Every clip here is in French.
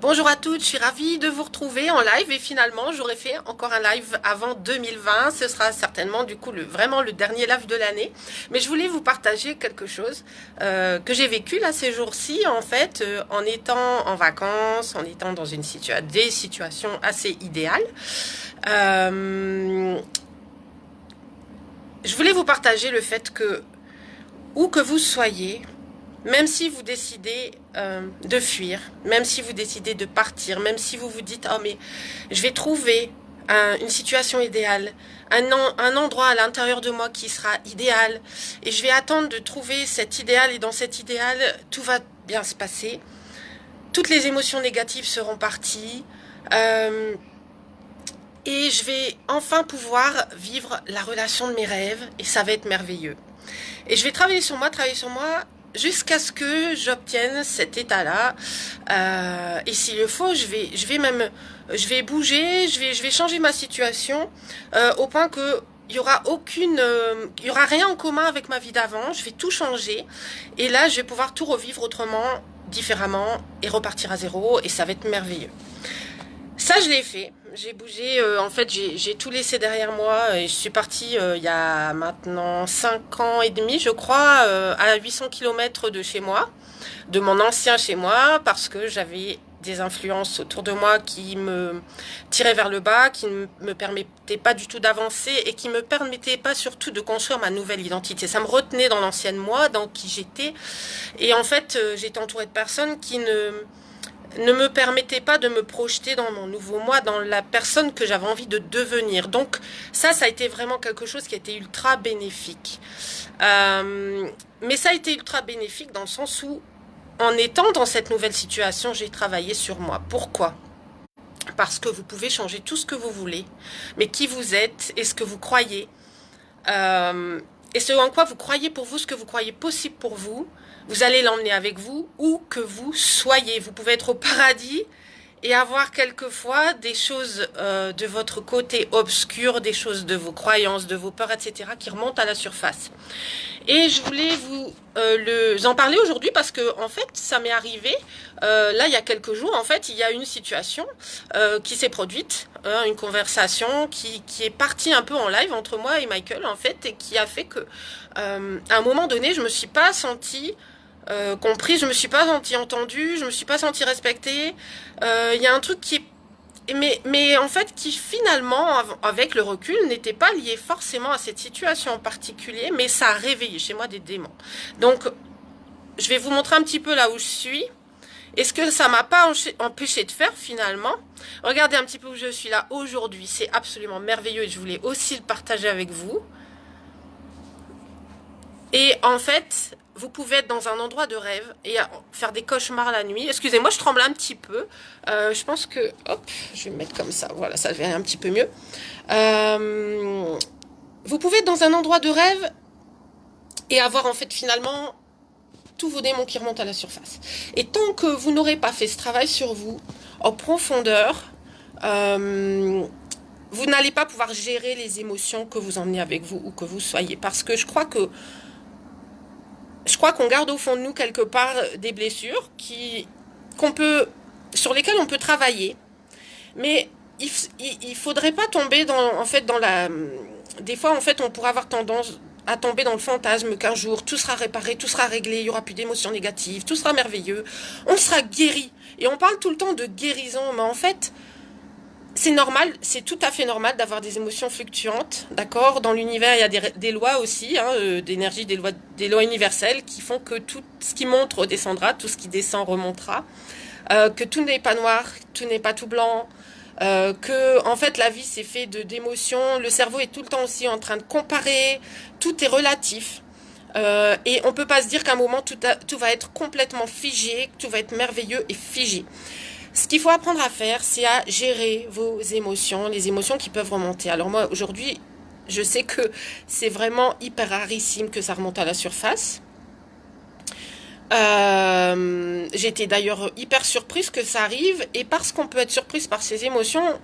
Bonjour à toutes, je suis ravie de vous retrouver en live et finalement j'aurais fait encore un live avant 2020. Ce sera certainement du coup vraiment le dernier live de l'année. Mais je voulais vous partager quelque chose que j'ai vécu là ces jours-ci en fait en étant en vacances, en étant dans des situations assez idéales. Euh, je voulais vous partager le fait que où que vous soyez, même si vous décidez de fuir, même si vous décidez de partir, même si vous vous dites « Oh mais je vais trouver une situation idéale, un endroit à l'intérieur de moi qui sera idéal et je vais attendre de trouver cet idéal et dans cet idéal, tout va bien se passer. Toutes les émotions négatives seront parties et je vais enfin pouvoir vivre la relation de mes rêves et ça va être merveilleux. » Et je vais travailler sur moi, jusqu'à ce que j'obtienne cet état-là. Et s'il le faut, je vais bouger, je vais changer ma situation au point que il y aura rien en commun avec ma vie d'avant. Je vais tout changer et là, je vais pouvoir tout revivre autrement, différemment et repartir à zéro et ça va être merveilleux. Ça, je l'ai fait. J'ai bougé, en fait, j'ai tout laissé derrière moi et je suis partie il y a maintenant 5 ans et demi, je crois, à 800 kilomètres de chez moi, de mon ancien chez moi, parce que j'avais des influences autour de moi qui me tiraient vers le bas, qui ne me permettaient pas du tout d'avancer et qui me permettaient pas surtout de construire ma nouvelle identité. Ça me retenait dans l'ancienne moi, dans qui j'étais. Et en fait, j'étais entourée de personnes qui ne me permettait pas de me projeter dans mon nouveau moi, dans la personne que j'avais envie de devenir. Donc ça a été vraiment quelque chose qui a été ultra bénéfique. Mais ça a été ultra bénéfique dans le sens où, en étant dans cette nouvelle situation, j'ai travaillé sur moi. Pourquoi ? Parce que vous pouvez changer tout ce que vous voulez, mais qui vous êtes et ce que vous croyez. Et ce en quoi vous croyez pour vous, ce que vous croyez possible pour vous, vous allez l'emmener avec vous où que vous soyez. Vous pouvez être au paradis et avoir quelquefois des choses de votre côté obscur, des choses de vos croyances, de vos peurs, etc. qui remontent à la surface. Et je voulais vous en parler aujourd'hui parce que en fait, ça m'est arrivé. Là, il y a quelques jours, en fait, il y a une situation qui s'est produite, une conversation qui est partie un peu en live entre moi et Michael, en fait, et qui a fait que, à un moment donné, je me suis pas sentie comprise, je me suis pas sentie entendue, je me suis pas sentie respectée. Il y a un truc qui est mais en fait, qui finalement, avec le recul, n'était pas lié forcément à cette situation en particulier, mais ça a réveillé chez moi des démons. Donc, je vais vous montrer un petit peu là où je suis. Et ce que ça m'a pas empêché de faire finalement. Regardez un petit peu où je suis là aujourd'hui. C'est absolument merveilleux et je voulais aussi le partager avec vous. Et en fait, vous pouvez être dans un endroit de rêve et faire des cauchemars la nuit. Excusez-moi, je tremble un petit peu. Je pense que... Hop, je vais me mettre comme ça. Voilà, ça va un petit peu mieux. Vous pouvez être dans un endroit de rêve et avoir en fait finalement tous vos démons qui remontent à la surface. Et tant que vous n'aurez pas fait ce travail sur vous, en profondeur, vous n'allez pas pouvoir gérer les émotions que vous emmenez avec vous ou que vous soyez. Parce que je crois qu'on garde au fond de nous quelque part des blessures sur lesquelles on peut travailler. Mais il faudrait pas tomber des fois, en fait, on pourrait avoir tendance à tomber dans le fantasme qu'un jour, tout sera réparé, tout sera réglé, il y aura plus d'émotions négatives, tout sera merveilleux, on sera guéri. Et on parle tout le temps de guérison, mais en fait, c'est normal, c'est tout à fait normal d'avoir des émotions fluctuantes, d'accord. Dans l'univers, il y a des lois aussi, d'énergie, des lois universelles qui font que tout ce qui monte redescendra, tout ce qui descend remontera, que tout n'est pas noir, tout n'est pas tout blanc, que en fait la vie c'est fait d'émotions, le cerveau est tout le temps aussi en train de comparer, tout est relatif. Et on peut pas se dire qu'à un moment tout va être complètement figé, que tout va être merveilleux et figé. Ce qu'il faut apprendre à faire, c'est à gérer vos émotions, les émotions qui peuvent remonter. Alors moi, aujourd'hui, je sais que c'est vraiment hyper rarissime que ça remonte à la surface. J'étais d'ailleurs hyper surprise que ça arrive. Et parce qu'on peut être surprise par ces émotions,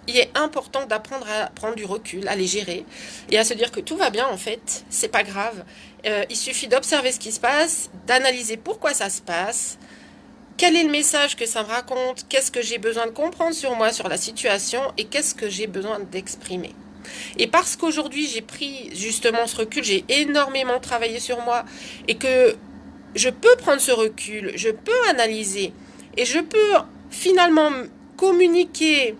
il est important d'apprendre à prendre du recul, à les gérer et à se dire que tout va bien en fait, c'est pas grave. Il suffit d'observer ce qui se passe, d'analyser pourquoi ça se passe, quel est le message que ça me raconte, qu'est-ce que j'ai besoin de comprendre sur moi, sur la situation, et qu'est-ce que j'ai besoin d'exprimer. Et parce qu'aujourd'hui j'ai pris justement ce recul, j'ai énormément travaillé sur moi, et que je peux prendre ce recul, je peux analyser, et je peux finalement communiquer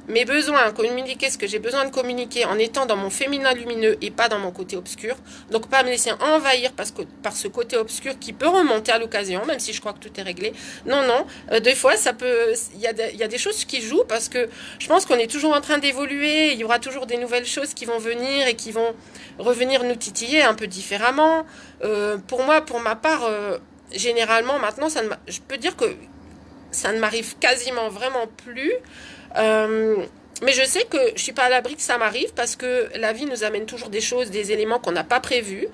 mes besoins, communiquer ce que j'ai besoin de communiquer en étant dans mon féminin lumineux et pas dans mon côté obscur. Donc pas me laisser envahir par ce côté obscur qui peut remonter à l'occasion, même si je crois que tout est réglé. Non, non, des fois ça peut, il y a des choses qui jouent parce que je pense qu'on est toujours en train d'évoluer, il y aura toujours des nouvelles choses qui vont venir et qui vont revenir nous titiller un peu différemment. Pour moi, pour ma part, généralement maintenant, je peux dire que ça ne m'arrive quasiment vraiment plus. Mais je sais que je suis pas à l'abri que ça m'arrive parce que la vie nous amène toujours des choses, des éléments qu'on n'a pas prévus.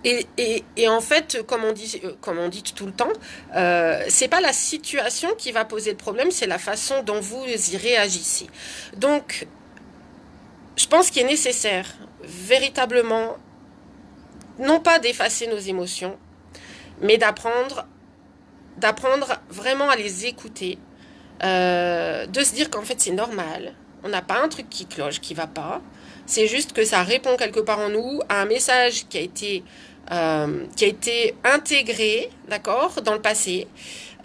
Et en fait, comme on dit tout le temps, c'est pas la situation qui va poser le problème, c'est la façon dont vous y réagissez. Donc, je pense qu'il est nécessaire, véritablement, non pas d'effacer nos émotions, mais d'apprendre vraiment à les écouter. De se dire qu'en fait c'est normal, on n'a pas un truc qui cloche, qui va pas, c'est juste que ça répond quelque part en nous à un message qui a été intégré, d'accord, dans le passé.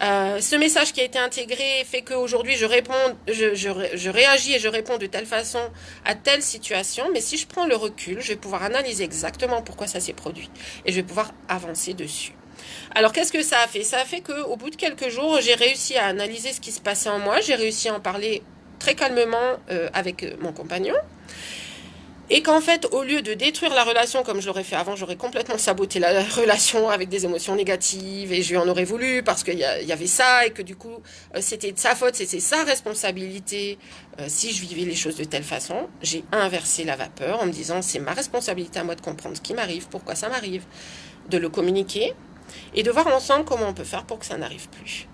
Ce message qui a été intégré fait qu'aujourd'hui je réagis et je réponds de telle façon à telle situation, mais si je prends le recul, je vais pouvoir analyser exactement pourquoi ça s'est produit et je vais pouvoir avancer dessus. Alors, qu'est-ce que ça a fait? Ça a fait qu'au bout de quelques jours, j'ai réussi à analyser ce qui se passait en moi. J'ai réussi à en parler très calmement avec mon compagnon. Et qu'en fait, au lieu de détruire la relation comme je l'aurais fait avant, j'aurais complètement saboté la relation avec des émotions négatives et je lui en aurais voulu parce qu'il y avait ça et que du coup, c'était de sa faute, c'était sa responsabilité. Si je vivais les choses de telle façon, j'ai inversé la vapeur en me disant c'est ma responsabilité à moi de comprendre ce qui m'arrive, pourquoi ça m'arrive, de le communiquer et de voir ensemble comment on peut faire pour que ça n'arrive plus.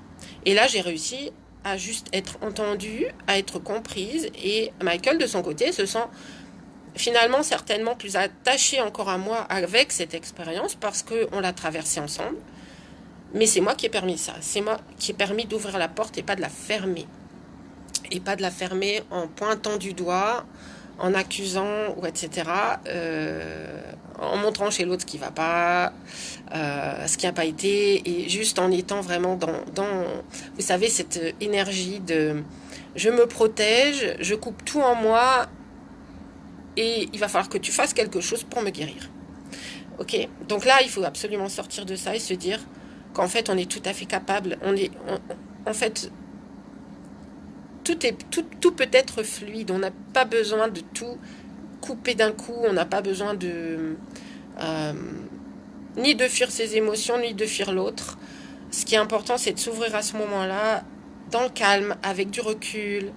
Et là, j'ai réussi à juste être entendue, à être comprise, et Michael, de son côté, se sent finalement certainement plus attaché encore à moi avec cette expérience parce qu'on l'a traversée ensemble. Mais c'est moi qui ai permis ça. C'est moi qui ai permis d'ouvrir la porte et pas de la fermer. Et pas de la fermer en pointant du doigt, en accusant, ou etc. En montrant chez l'autre ce qui va pas, ce qui n'a pas été, et juste en étant vraiment dans, vous savez, cette énergie de je me protège, je coupe tout en moi, et il va falloir que tu fasses quelque chose pour me guérir. Ok? Donc là, il faut absolument sortir de ça et se dire qu'en fait, on est tout à fait capable. En fait, tout peut être fluide. On n'a pas besoin de tout couper d'un coup. On n'a pas besoin de ni de fuir ses émotions, ni de fuir l'autre. Ce qui est important, c'est de s'ouvrir à ce moment-là, dans le calme, avec du recul.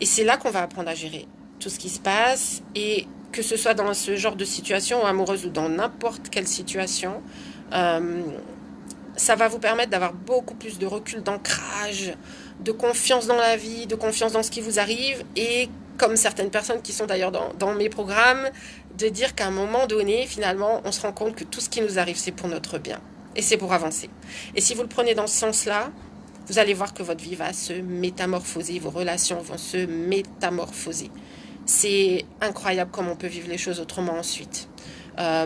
Et c'est là qu'on va apprendre à gérer tout ce qui se passe, et que ce soit dans ce genre de situation amoureuse ou dans n'importe quelle situation, ça va vous permettre d'avoir beaucoup plus de recul, d'ancrage, de confiance dans la vie, de confiance dans ce qui vous arrive, et comme certaines personnes qui sont d'ailleurs dans mes programmes, de dire qu'à un moment donné, finalement, on se rend compte que tout ce qui nous arrive, c'est pour notre bien, et c'est pour avancer. Et si vous le prenez dans ce sens-là, vous allez voir que votre vie va se métamorphoser, vos relations vont se métamorphoser. C'est incroyable comme on peut vivre les choses autrement ensuite.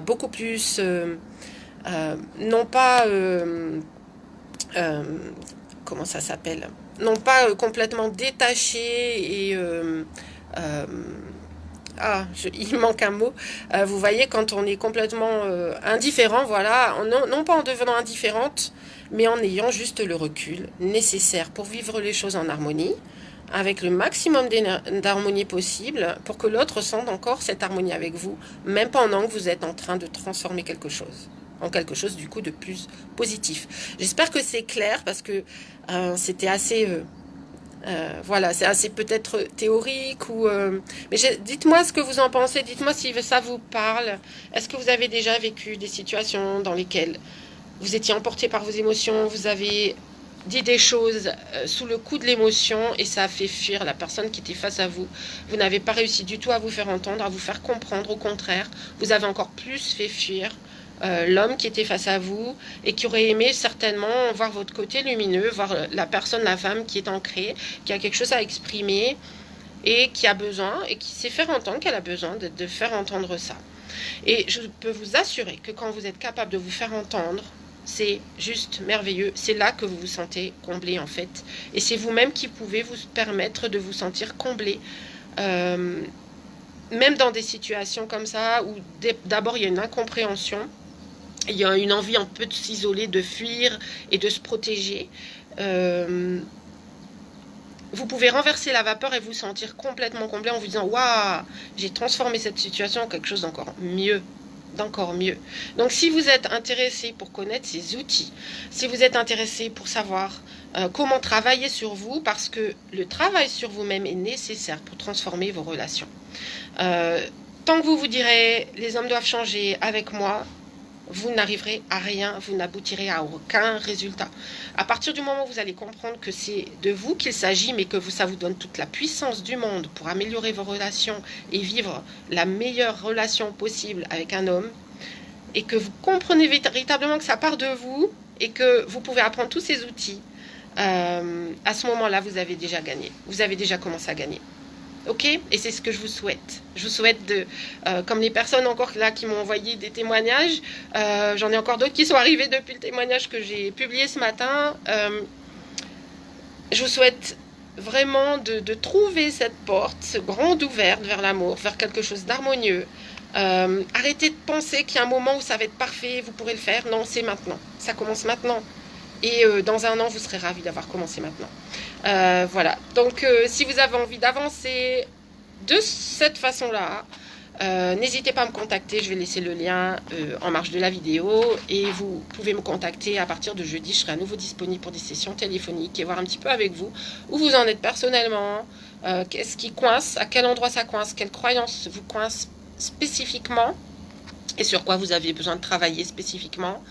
Beaucoup plus, non pas, comment ça s'appelle? Non pas complètement détaché et... il manque un mot. Vous voyez, quand on est complètement indifférent, voilà, non pas en devenant indifférente, mais en ayant juste le recul nécessaire pour vivre les choses en harmonie, avec le maximum d'harmonie possible, pour que l'autre ressente encore cette harmonie avec vous, même pendant que vous êtes en train de transformer quelque chose, en quelque chose du coup de plus positif. J'espère que c'est clair, parce que c'était assez... voilà, c'est assez peut-être théorique, mais dites-moi ce que vous en pensez, dites-moi si ça vous parle. Est-ce que vous avez déjà vécu des situations dans lesquelles vous étiez emporté par vos émotions, vous avez dit des choses sous le coup de l'émotion et ça a fait fuir la personne qui était face à vous. Vous n'avez pas réussi du tout à vous faire entendre, à vous faire comprendre, au contraire, vous avez encore plus fait fuir l'homme qui était face à vous et qui aurait aimé certainement voir votre côté lumineux, voir la personne, la femme qui est ancrée, qui a quelque chose à exprimer et qui a besoin et qui sait faire entendre qu'elle a besoin de faire entendre ça. Et je peux vous assurer que quand vous êtes capable de vous faire entendre, c'est juste merveilleux. C'est là que vous vous sentez comblé en fait. Et c'est vous-même qui pouvez vous permettre de vous sentir comblé. Même dans des situations comme ça où d'abord il y a une incompréhension, il y a une envie un peu de s'isoler, de fuir et de se protéger. Vous pouvez renverser la vapeur et vous sentir complètement comblé en vous disant « Waouh, j'ai transformé cette situation en quelque chose d'encore mieux. » D'encore mieux. Donc si vous êtes intéressé pour connaître ces outils, si vous êtes intéressé pour savoir comment travailler sur vous, parce que le travail sur vous-même est nécessaire pour transformer vos relations. Tant que vous vous direz « les hommes doivent changer avec moi », vous n'arriverez à rien, vous n'aboutirez à aucun résultat. À partir du moment où vous allez comprendre que c'est de vous qu'il s'agit, mais que ça vous donne toute la puissance du monde pour améliorer vos relations et vivre la meilleure relation possible avec un homme, et que vous comprenez véritablement que ça part de vous, et que vous pouvez apprendre tous ces outils, à ce moment-là, vous avez déjà gagné. Vous avez déjà commencé à gagner. Ok, et c'est ce que je vous souhaite. Je vous souhaite comme les personnes encore là qui m'ont envoyé des témoignages, j'en ai encore d'autres qui sont arrivés depuis le témoignage que j'ai publié ce matin. Je vous souhaite vraiment de trouver cette porte, ce grande ouverte vers l'amour, vers quelque chose d'harmonieux. Arrêtez de penser qu'il y a un moment où ça va être parfait, vous pourrez le faire. Non, c'est maintenant. Ça commence maintenant. Et dans un an, vous serez ravis d'avoir commencé maintenant. Voilà. Donc, si vous avez envie d'avancer de cette façon-là, n'hésitez pas à me contacter. Je vais laisser le lien en marge de la vidéo. Et vous pouvez me contacter à partir de jeudi. Je serai à nouveau disponible pour des sessions téléphoniques et voir un petit peu avec vous où vous en êtes personnellement. Qu'est-ce qui coince, à quel endroit ça coince, quelle croyance vous coince spécifiquement et sur quoi vous avez besoin de travailler spécifiquement.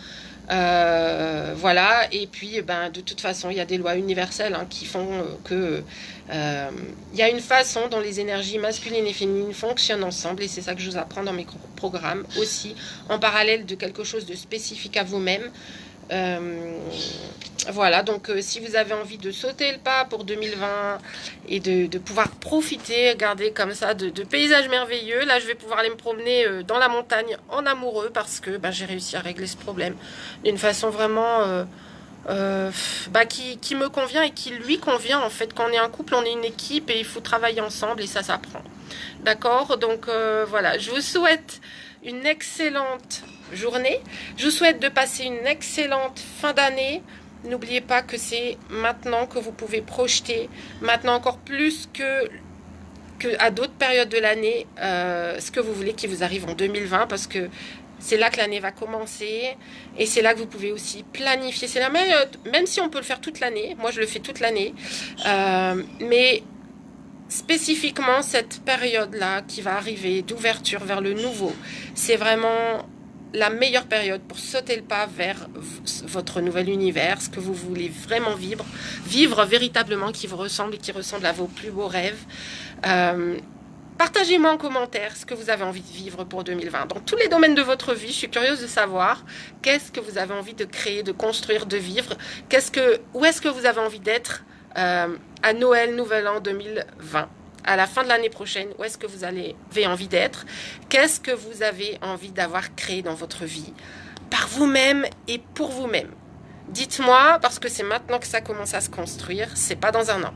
Voilà, et puis de toute façon il y a des lois universelles qui font que il y a une façon dont les énergies masculines et féminines fonctionnent ensemble, et c'est ça que je vous apprends dans mes programmes aussi, en parallèle de quelque chose de spécifique à vous-même. Voilà, donc si vous avez envie de sauter le pas pour 2020 et de pouvoir profiter, regarder comme ça de paysages merveilleux, là je vais pouvoir aller me promener dans la montagne en amoureux, parce que j'ai réussi à régler ce problème d'une façon vraiment qui me convient et qui lui convient. En fait, quand on est un couple, on est une équipe et il faut travailler ensemble, et ça s'apprend. D'accord, donc voilà, je vous souhaite une excellente journée. Je vous souhaite de passer une excellente fin d'année. N'oubliez pas que c'est maintenant que vous pouvez projeter, maintenant encore plus que à d'autres périodes de l'année, ce que vous voulez qui vous arrive en 2020, parce que c'est là que l'année va commencer, et c'est là que vous pouvez aussi planifier. C'est la meilleure, même si on peut le faire toute l'année. Moi, je le fais toute l'année, mais spécifiquement cette période-là qui va arriver d'ouverture vers le nouveau, c'est vraiment la meilleure période pour sauter le pas vers votre nouvel univers, ce que vous voulez vraiment vivre véritablement, qui vous ressemble et qui ressemble à vos plus beaux rêves. Partagez-moi en commentaire ce que vous avez envie de vivre pour 2020. Dans tous les domaines de votre vie, je suis curieuse de savoir qu'est-ce que vous avez envie de créer, de construire, de vivre. Où est-ce que vous avez envie d'être à Noël, Nouvel An 2020, à la fin de l'année prochaine? Où est-ce que vous avez envie d'être? Qu'est-ce que vous avez envie d'avoir créé dans votre vie, par vous-même et pour vous-même? Dites-moi, parce que c'est maintenant que ça commence à se construire, c'est pas dans un an.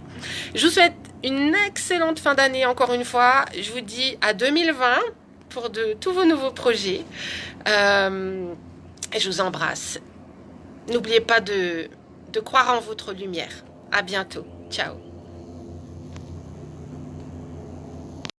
Je vous souhaite une excellente fin d'année encore une fois. Je vous dis à 2020 pour tous vos nouveaux projets. Et je vous embrasse. N'oubliez pas de croire en votre lumière. À bientôt. Ciao.